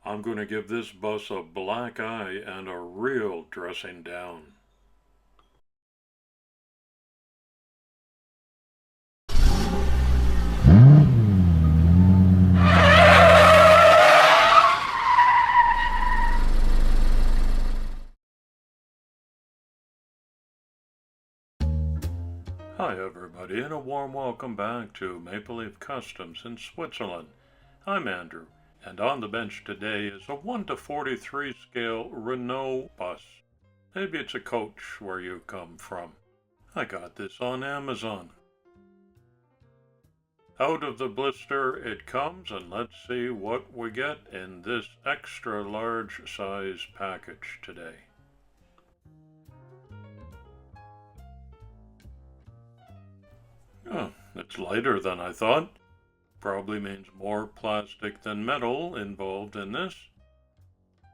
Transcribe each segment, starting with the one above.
I'm going to give this bus a black eye and a real dressing down. Hi everybody, and a warm welcome back to MapleLeaf Customs in Switzerland. I'm Andrew, and on the bench today is a 1:43 scale Renault bus. Maybe it's a coach where you come from. I got this on Amazon. Out of the blister it comes, and let's see what we get in this extra large size package today. Oh, it's lighter than I thought. Probably means more plastic than metal involved in this.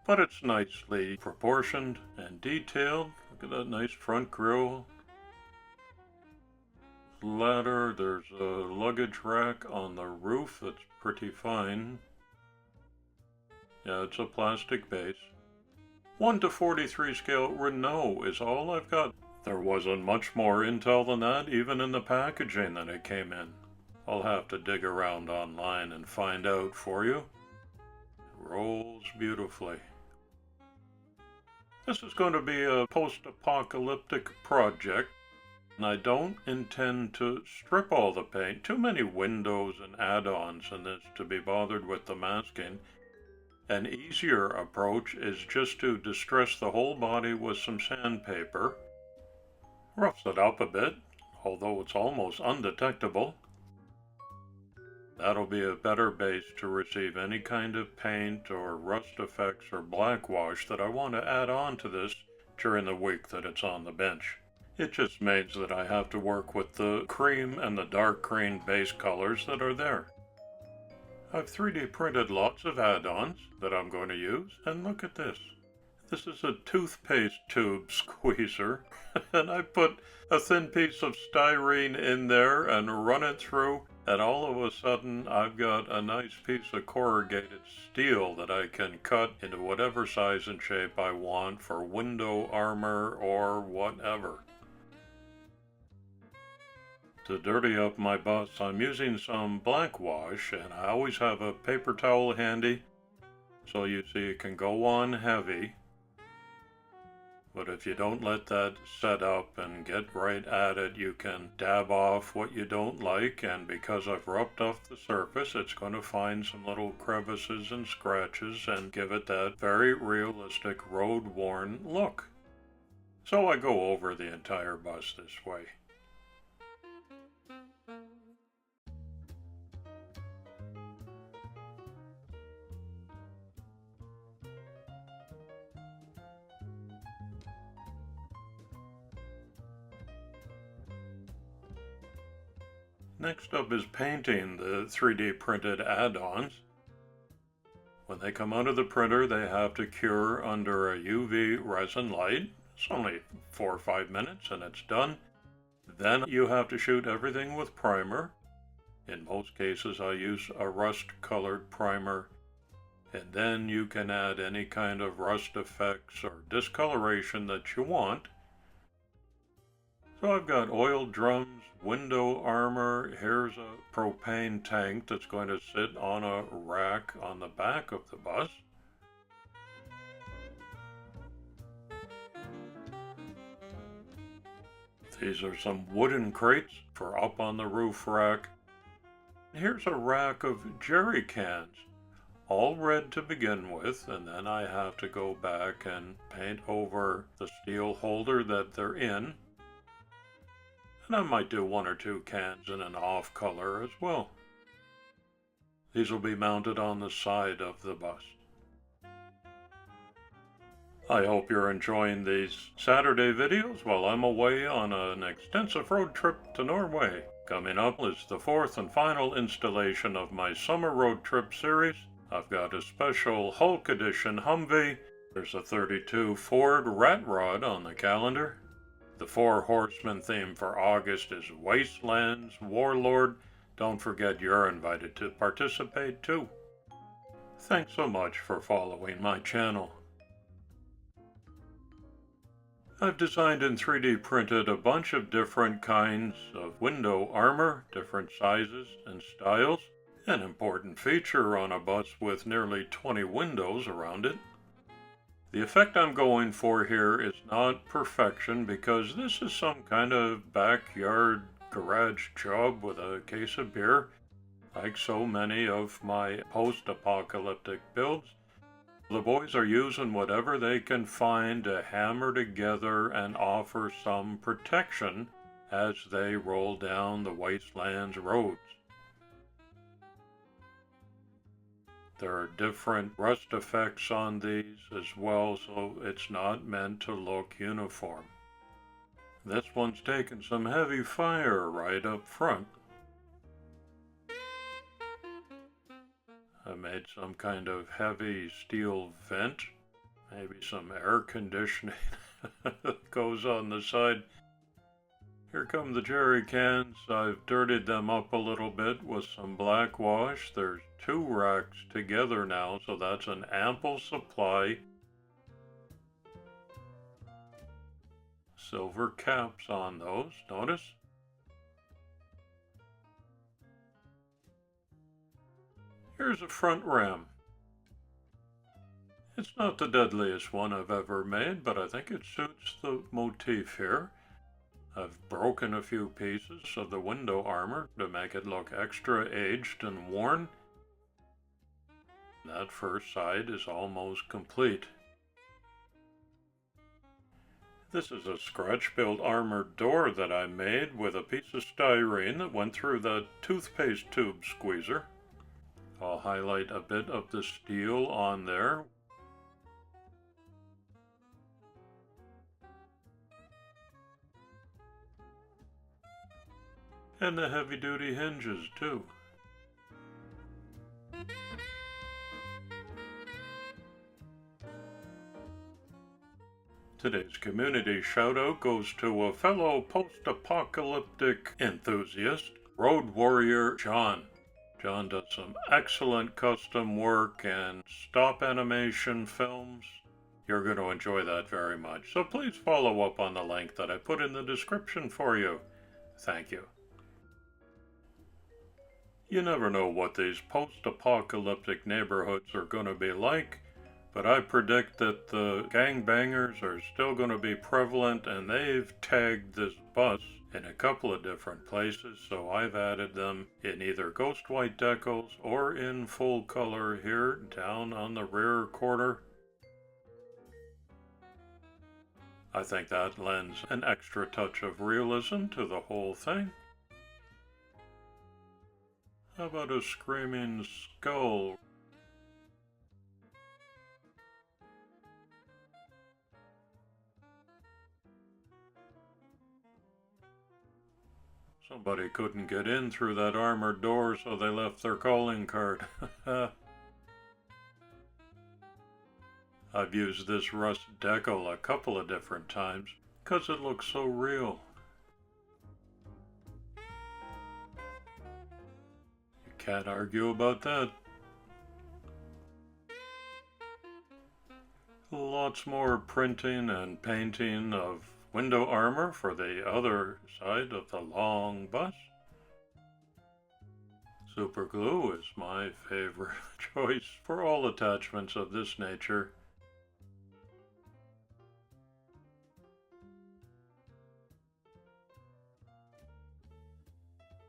But it's nicely proportioned and detailed. Look at that nice front grille. Ladder, there's a luggage rack on the roof that's pretty fine. Yeah, it's a plastic base. 1:43 scale Renault is all I've got. There wasn't much more intel than that, even in the packaging that it came in. I'll have to dig around online and find out for you. It rolls beautifully. This is going to be a post-apocalyptic project, and I don't intend to strip all the paint. Too many windows and add-ons in this to be bothered with the masking. An easier approach is just to distress the whole body with some sandpaper. Roughs it up a bit, although it's almost undetectable. That'll be a better base to receive any kind of paint or rust effects or blackwash that I want to add on to this during the week that it's on the bench. It just means that I have to work with the cream and the dark green base colors that are there. I've 3D printed lots of add-ons that I'm going to use, and look at this. This is a toothpaste tube squeezer, and I put a thin piece of styrene in there and run it through, and all of a sudden I've got a nice piece of corrugated steel that I can cut into whatever size and shape I want for window armor or whatever. To dirty up my bus, I'm using some black wash, and I always have a paper towel handy, so you see it can go on heavy. But if you don't let that set up and get right at it, you can dab off what you don't like, and because I've rubbed off the surface, it's going to find some little crevices and scratches and give it that very realistic road-worn look. So I go over the entire bus this way. Next up is painting the 3D printed add-ons. When they come out of the printer, they have to cure under a UV resin light. It's only 4 or 5 minutes and it's done. Then you have to shoot everything with primer. In most cases I use a rust-colored primer. And then you can add any kind of rust effects or discoloration that you want. So I've got oil drums, window armor. Here's a propane tank that's going to sit on a rack on the back of the bus. These are some wooden crates for up on the roof rack. Here's a rack of jerry cans, all red to begin with, and then I have to go back and paint over the steel holder that they're in. And I might do 1 or 2 cans in an off color as well. These will be mounted on the side of the bus. I hope you're enjoying these Saturday videos while I'm away on an extensive road trip to Norway. Coming up is the 4th and final installation of my summer road trip series. I've got a special Hulk edition Humvee. There's a 32 Ford Rat Rod on the calendar. The Four Horsemen theme for August is Wastelands, Warlord. Don't forget you're invited to participate too. Thanks so much for following my channel. I've designed and 3D printed a bunch of different kinds of window armor, different sizes and styles, an important feature on a bus with nearly 20 windows around it. The effect I'm going for here is not perfection because this is some kind of backyard garage job with a case of beer, like so many of my post-apocalyptic builds. The boys are using whatever they can find to hammer together and offer some protection as they roll down the wasteland's roads. There are different rust effects on these as well, so it's not meant to look uniform. This one's taken some heavy fire right up front. I made some kind of heavy steel vent, maybe some air conditioning that goes on the side. Here come the jerry cans. I've dirtied them up a little bit with some black wash. There's 2 racks together now, so that's an ample supply. Silver caps on those, notice? Here's a front ram. It's not the deadliest one I've ever made, but I think it suits the motif here. I've broken a few pieces of the window armor to make it look extra aged and worn. That first side is almost complete. This is a scratch-built armored door that I made with a piece of styrene that went through the toothpaste tube squeezer. I'll highlight a bit of the steel on there. And the heavy-duty hinges, too. Today's community shoutout goes to a fellow post-apocalyptic enthusiast, RoadWarrior John. John does some excellent custom work and stop animation films. You're going to enjoy that very much, so please follow up on the link that I put in the description for you. Thank you. You never know what these post-apocalyptic neighborhoods are going to be like, but I predict that the gangbangers are still going to be prevalent, and they've tagged this bus in a couple of different places, so I've added them in either ghost white decals or in full color here down on the rear quarter. I think that lends an extra touch of realism to the whole thing. How about a screaming skull? Somebody couldn't get in through that armored door, so they left their calling card. I've used this rust decal a couple of different times, 'cause it looks so real. You can't argue about that. Lots more printing and painting of window armor for the other side of the long bus. Super glue is my favorite choice for all attachments of this nature.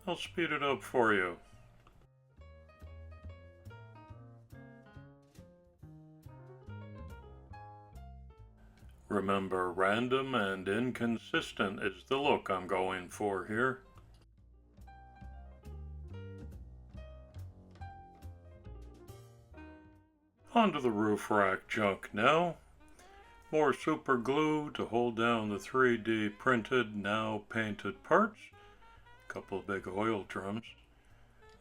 I'll speed it up for you. Remember, random and inconsistent is the look I'm going for here. Onto the roof rack junk now. More super glue to hold down the 3D printed, now painted parts. A couple of big oil drums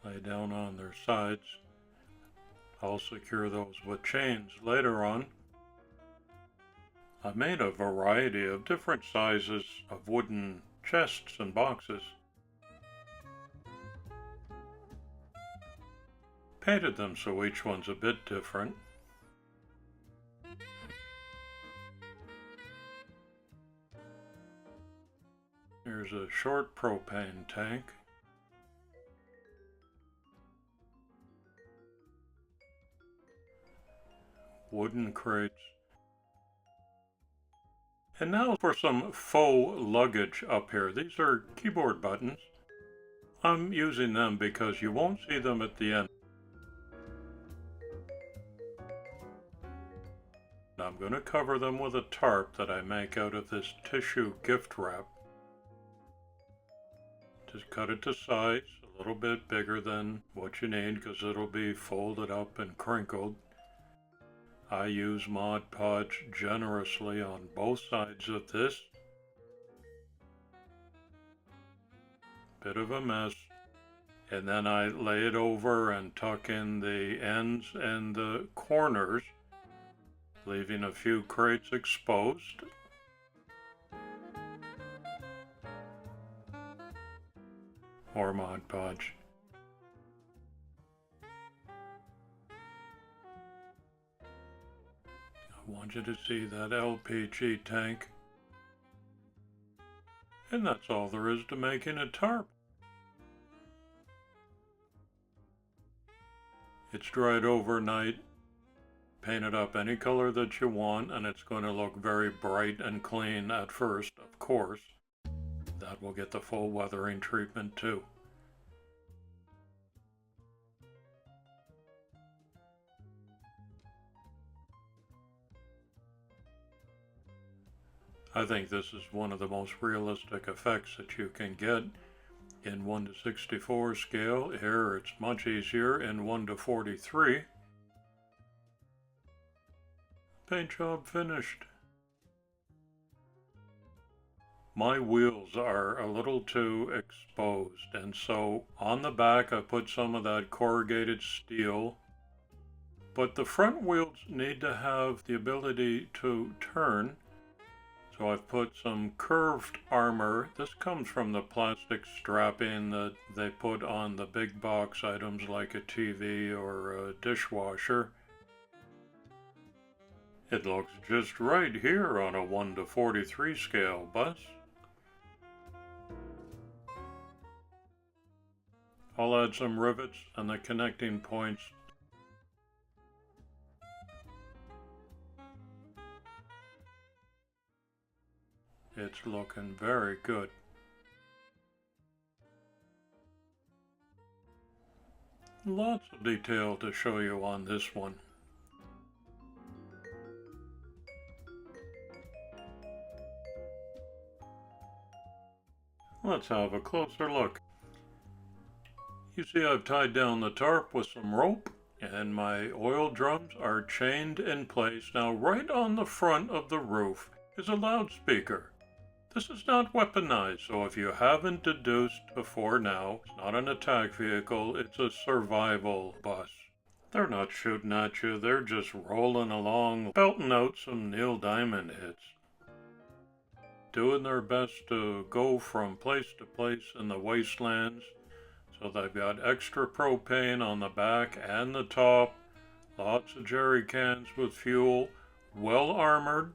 lay down on their sides. I'll secure those with chains later on. I made a variety of different sizes of wooden chests and boxes. Painted them so each one's a bit different. Here's a short propane tank. Wooden crates. And now for some faux luggage up here. These are keyboard buttons. I'm using them because you won't see them at the end. I'm going to cover them with a tarp that I make out of this tissue gift wrap. Just cut it to size, a little bit bigger than what you need because it'll be folded up and crinkled. I use Mod Podge generously on both sides of this. Bit of a mess. And then I lay it over and tuck in the ends and the corners, leaving a few crates exposed. Or Mod Podge. I want you to see that LPG tank. And that's all there is to making a tarp. It's dried overnight, painted up any color that you want, and it's going to look very bright and clean at first, of course. That will get the full weathering treatment too. I think this is one of the most realistic effects that you can get in 1:64 scale. Here it's much easier in 1:43. Paint job finished. My wheels are a little too exposed, and so on the back I put some of that corrugated steel, but the front wheels need to have the ability to turn. So I've put some curved armor. This comes from the plastic strapping that they put on the big box items like a TV or a dishwasher. It looks just right here on a 1:43 scale bus. I'll add some rivets and the connecting points. It's looking very good. Lots of detail to show you on this one. Let's have a closer look. You see I've tied down the tarp with some rope, and my oil drums are chained in place. Now right on the front of the roof is a loudspeaker. This is not weaponized, so if you haven't deduced before now, it's not an attack vehicle, it's a survival bus. They're not shooting at you, they're just rolling along, belting out some Neil Diamond hits. Doing their best to go from place to place in the wastelands. So they've got extra propane on the back and the top, lots of jerry cans with fuel, well armored.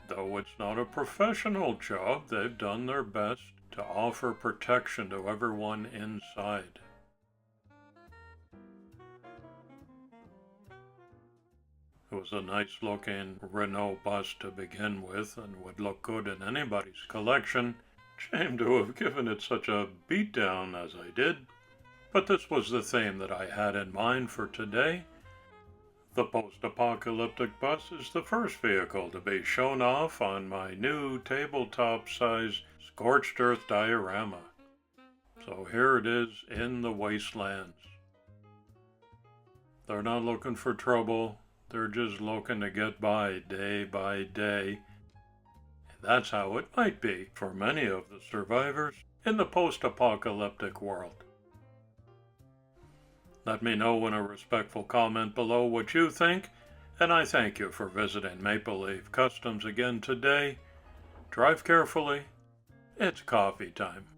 Though it's not a professional job, they've done their best to offer protection to everyone inside. It was a nice looking Renault bus to begin with and would look good in anybody's collection. Shame to have given it such a beatdown as I did. But this was the theme that I had in mind for today. The post-apocalyptic bus is the first vehicle to be shown off on my new tabletop-size scorched earth diorama. So here it is in the wastelands. They're not looking for trouble, they're just looking to get by day. And that's how it might be for many of the survivors in the post-apocalyptic world. Let me know in a respectful comment below what you think, and I thank you for visiting MapleLeaf Customs again today. Drive carefully. It's coffee time.